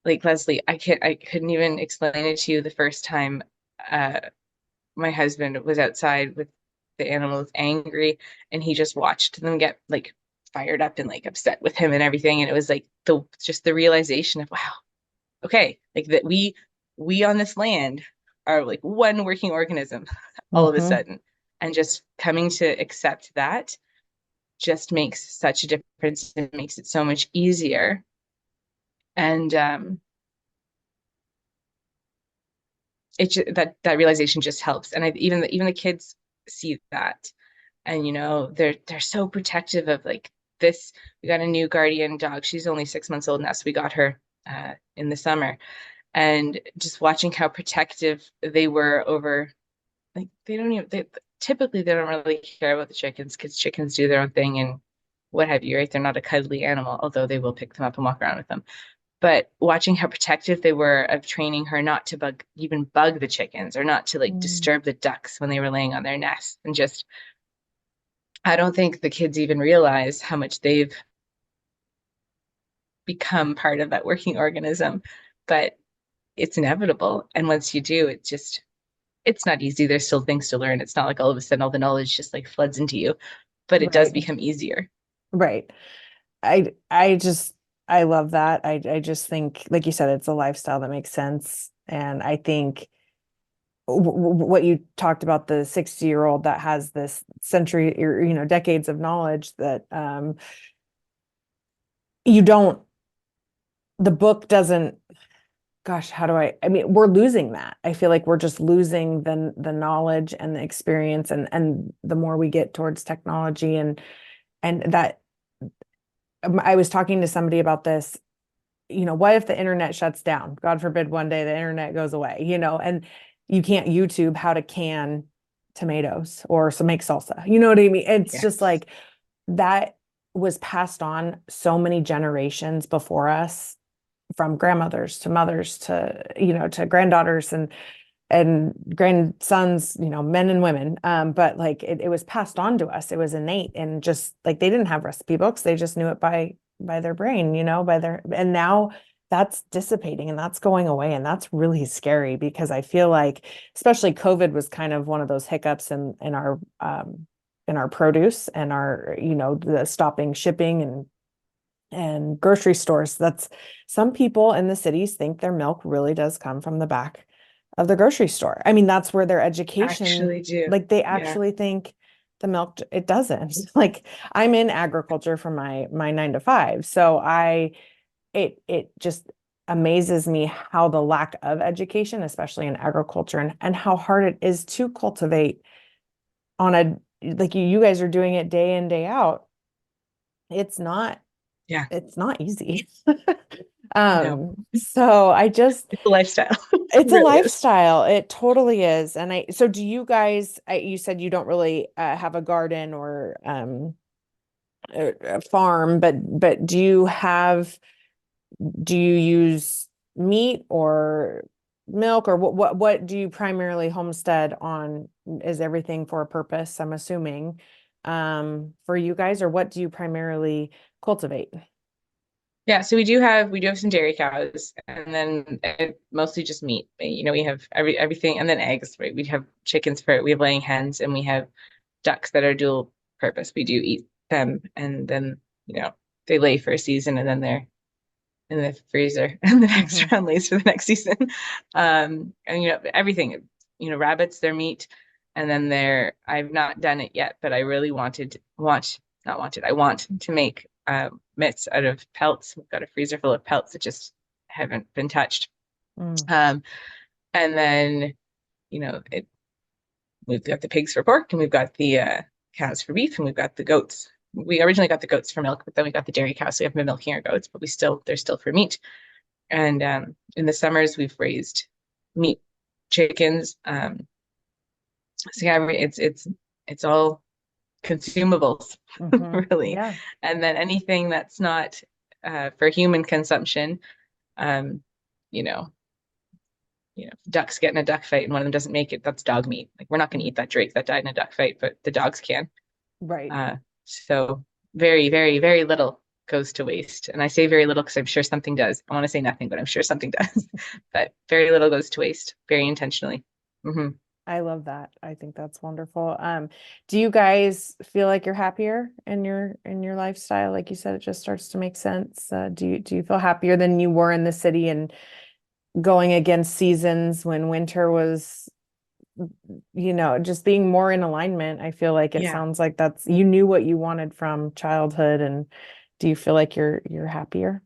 Like, Leslie, I couldn't even explain it to you the first time my husband was outside with the animals angry, and he just watched them get like fired up and like upset with him and everything. And it was like just the realization of, wow, okay, like that we on this land are like one working organism all of a sudden. And just coming to accept that just makes such a difference. It makes it so much easier. And that realization just helps. And even the kids see that. And they're so protective of like this. We got a new guardian dog. She's only 6 months old now, so we got her in the summer. And just watching how protective they were over, like, typically they don't really care about the chickens because chickens do their own thing and what have you, right? They're not a cuddly animal, although they will pick them up and walk around with them. But watching how protective they were of training her not to bug the chickens, or not to like disturb the ducks when they were laying on their nests. And just, I don't think the kids even realize how much they've become part of that working organism, but it's inevitable. And once you do, it's not easy. There's still things to learn. It's not like all of a sudden all the knowledge just like floods into you, but it does become easier. Right. I love that. I just think, like you said, it's a lifestyle that makes sense. And I think what you talked about, the 60-year-old that has this century or, decades of knowledge that the book doesn't, gosh, I mean, we're losing that. I feel like we're just losing the knowledge and the experience, and the more we get towards technology and that. I was talking to somebody about this, what if the internet shuts down? God forbid one day the internet goes away, and you can't YouTube how to can tomatoes or make salsa. You know what I mean? It's just like that was passed on so many generations before us, from grandmothers to mothers to, to granddaughters and grandsons, men and women. But like it was passed on to us. It was innate, and just like they didn't have recipe books. They just knew it by their brain, and now that's dissipating and that's going away. And that's really scary, because I feel like, especially COVID was kind of one of those hiccups in our produce and our, the stopping shipping and grocery stores. That's, some people in the cities think their milk really does come from the back of the grocery store. I mean, that's where their education, actually do. like they actually think the milk, it doesn't. Like, I'm in agriculture for my 9 to 5. So it just amazes me how the lack of education, especially in agriculture, and how hard it is to cultivate on a, like you guys are doing it day in, day out. It's not Yeah. it's not easy. No, So I just, it's a lifestyle. It it's a really is. lifestyle. It totally is. And so do you guys, you said you don't really have a garden or a farm, but do you use meat or milk, or what do you primarily homestead on? Is everything for a purpose, I'm assuming, for you guys, or what do you primarily cultivate? Yeah, so we do have some dairy cows, and then mostly just meat. We have everything, and then eggs, right? We have chickens we have laying hens, and we have ducks that are dual purpose. We do eat them, and then they lay for a season, and then they're in the freezer, and the next round lays for the next season. And everything, rabbits, their meat, and then I've not done it yet, but I really I want to make mitts out of pelts. We've got a freezer full of pelts that just haven't been touched. Mm. And then, we've got the pigs for pork, and we've got the cows for beef, and we've got the goats. We originally got the goats for milk, but then we got the dairy cows, so we haven't been milking our goats, but they're still for meat. And in the summers, we've raised meat, chickens. So yeah, it's all consumables, really. Yeah. And then anything that's not for human consumption, um, you know, ducks get in a duck fight and one of them doesn't make it, that's dog meat. Like, we're not going to eat that drake that died in a duck fight, but the dogs can. Right. So very, very, very little goes to waste. And I say very little because I'm sure something does. I want to say nothing, but I'm sure something does. But very little goes to waste, very intentionally. Mm-hmm. I love that. I think that's wonderful. Do you guys feel like you're happier in your lifestyle? Like you said, it just starts to make sense. Do you feel happier than you were in the city and going against seasons when winter was, just being more in alignment? I feel like it Yeah. sounds like you knew what you wanted from childhood. And do you feel like you're happier?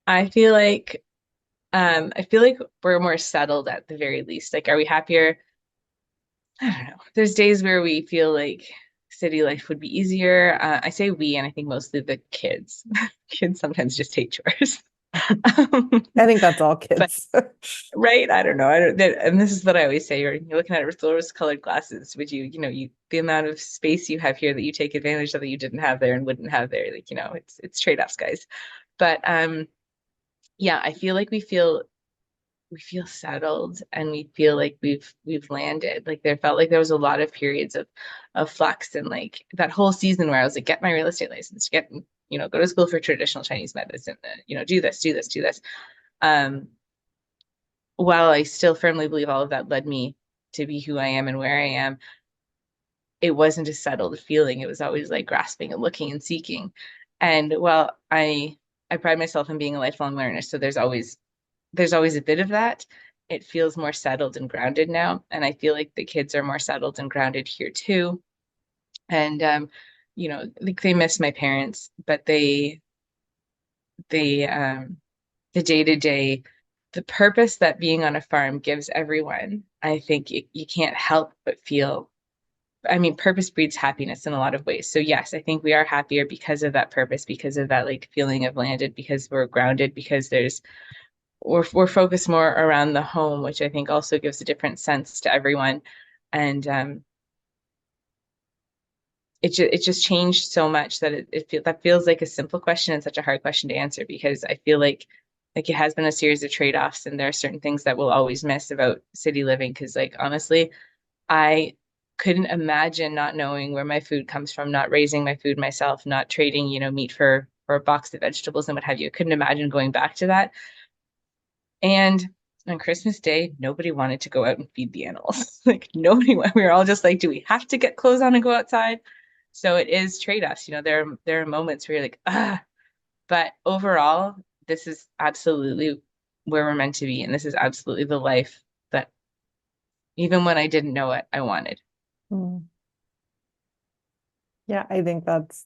I feel like we're more settled at the very least. Like, are we happier? I don't know. There's days where we feel like city life would be easier. I say we, and I think mostly the kids. Kids sometimes just hate chores. I think that's all But kids. right, I don't know. And this is what I always say. You're looking at it with rose-colored glasses. Would the amount of space you have here that you take advantage of that you didn't have there and wouldn't have there? Like, it's trade-offs, guys. But yeah, I feel like we feel settled, and we feel like we've landed. Like, there felt like there was a lot of periods of flux, and like that whole season where I was like, get my real estate license, go to school for traditional Chinese medicine, do this. While I still firmly believe all of that led me to be who I am and where I am, it wasn't a settled feeling. It was always like grasping and looking and seeking. And while I pride myself in being a lifelong learner, so there's always a bit of that. It feels more settled and grounded now. And I feel like the kids are more settled and grounded here too. And like, they miss my parents, but they the day-to-day, the purpose that being on a farm gives everyone, I think you can't help but feel. I mean, purpose breeds happiness in a lot of ways. So yes, I think we are happier because of that purpose, because of that like feeling of landed, because we're grounded, because we're focused more around the home, which I think also gives a different sense to everyone. And it just changed so much that that feels like a simple question and such a hard question to answer, because I feel like it has been a series of trade-offs, and there are certain things that we'll always miss about city living. Because, like, honestly, I couldn't imagine not knowing where my food comes from, not raising my food myself, not trading, meat for a box of vegetables and what have you. I couldn't imagine going back to that. And on Christmas Day, nobody wanted to go out and feed the animals. Like, nobody. We were all just like, do we have to get clothes on and go outside? So it is trade-offs. There are moments where you're like, but overall, this is absolutely where we're meant to be, and this is absolutely the life that even when I didn't know what I wanted. Mm. Yeah, I think that's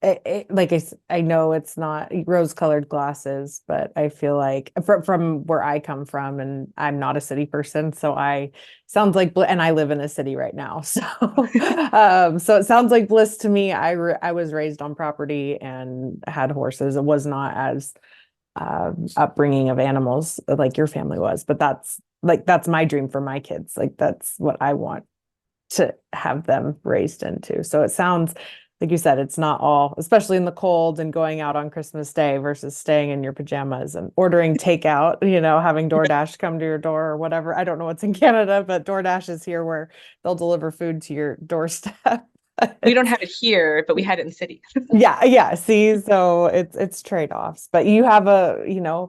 I know it's not rose-colored glasses, but I feel like from where I come from, and I'm not a city person, so sounds like, and I live in a city right now, so so it sounds like bliss to me. I was raised on property and had horses. It was not as upbringing of animals like your family was, but that's my dream for my kids. Like that's what I want to have them raised into. So it sounds like you said, it's not all, especially in the cold and going out on Christmas Day versus staying in your pajamas and ordering takeout, having DoorDash come to your door or whatever. I don't know what's in Canada, but DoorDash is here where they'll deliver food to your doorstep. We don't have it here, but we had it in the city. Yeah. See, so it's trade-offs, but you have a,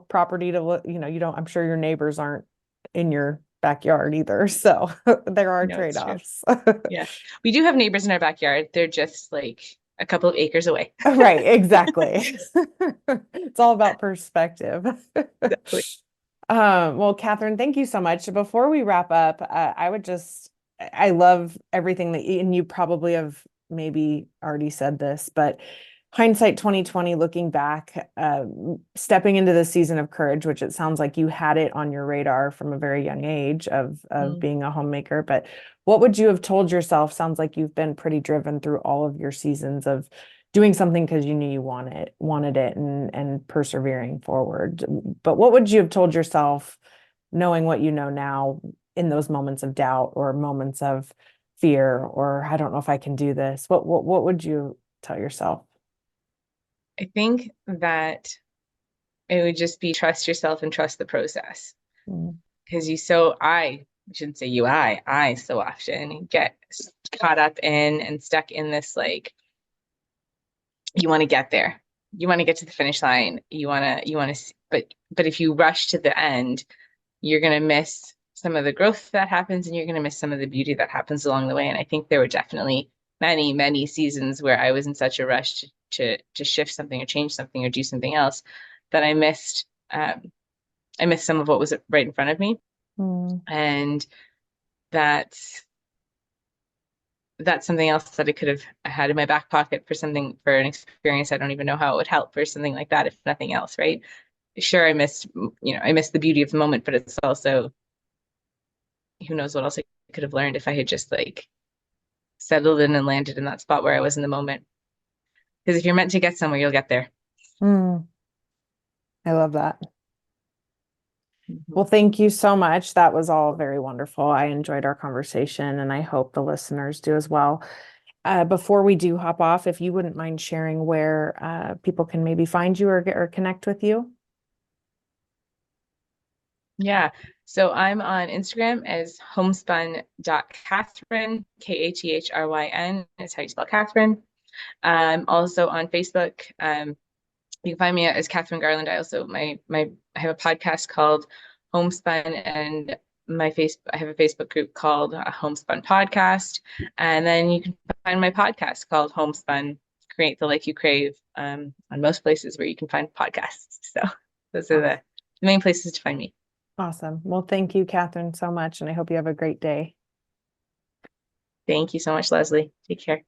property to look, I'm sure your neighbors aren't in your backyard either. So there are No, it's true. trade-offs. Yeah. We do have neighbors in our backyard. They're just like a couple of acres away. Right, exactly. It's all about perspective. Exactly. Well, Kathryn, thank you so much. Before we wrap up, I love everything and you probably have maybe already said this, but hindsight 2020, looking back, stepping into the season of courage, which it sounds like you had it on your radar from a very young age of being a homemaker. But what would you have told yourself? Sounds like you've been pretty driven through all of your seasons of doing something because you knew you wanted it and persevering forward. But what would you have told yourself, knowing what you know now, in those moments of doubt or moments of fear, or I don't know if I can do this? What would you tell yourself? I think that it would just be trust yourself and trust the process. Because I shouldn't say you, I so often get caught up in and stuck in this, like, you want to get there. You want to get to the finish line. But if you rush to the end, you're going to miss some of the growth that happens, and you're going to miss some of the beauty that happens along the way. And I think there were definitely many, many seasons where I was in such a rush to shift something or change something or do something else that I missed some of what was right in front of me. And that's something else that I could have had in my back pocket for an experience. I don't even know how it would help, or something like that, if nothing else, right? Sure, I missed the beauty of the moment, but it's also, who knows what else I could have learned if I had just like settled in and landed in that spot where I was in the moment. Because if you're meant to get somewhere, you'll get there. I love that. Well, thank you so much. That was all very wonderful. I enjoyed our conversation, and I hope the listeners do as well. Before we do hop off, if you wouldn't mind sharing where people can maybe find you or connect with you. Yeah. So I'm on Instagram as homespun.kathryn, Kathryn is how you spell Kathryn. I'm also on Facebook. You can find me as Kathryn Garland. I also I have a podcast called Homespun, and I have a Facebook group called Homespun Podcast. And then you can find my podcast called Homespun, Create the Life You Crave, on most places where you can find podcasts. So those are the main places to find me. Awesome. Well, thank you, Kathryn, so much, and I hope you have a great day. Thank you so much, Leslie. Take care.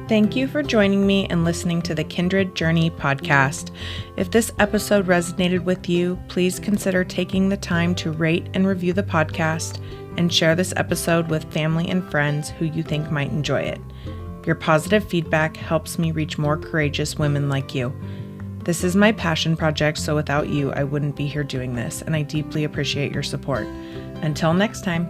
Thank you for joining me and listening to the Kindred Journey podcast. If this episode resonated with you, please consider taking the time to rate and review the podcast and share this episode with family and friends who you think might enjoy it. Your positive feedback helps me reach more courageous women like you. This is my passion project, so without you, I wouldn't be here doing this, and I deeply appreciate your support. Until next time.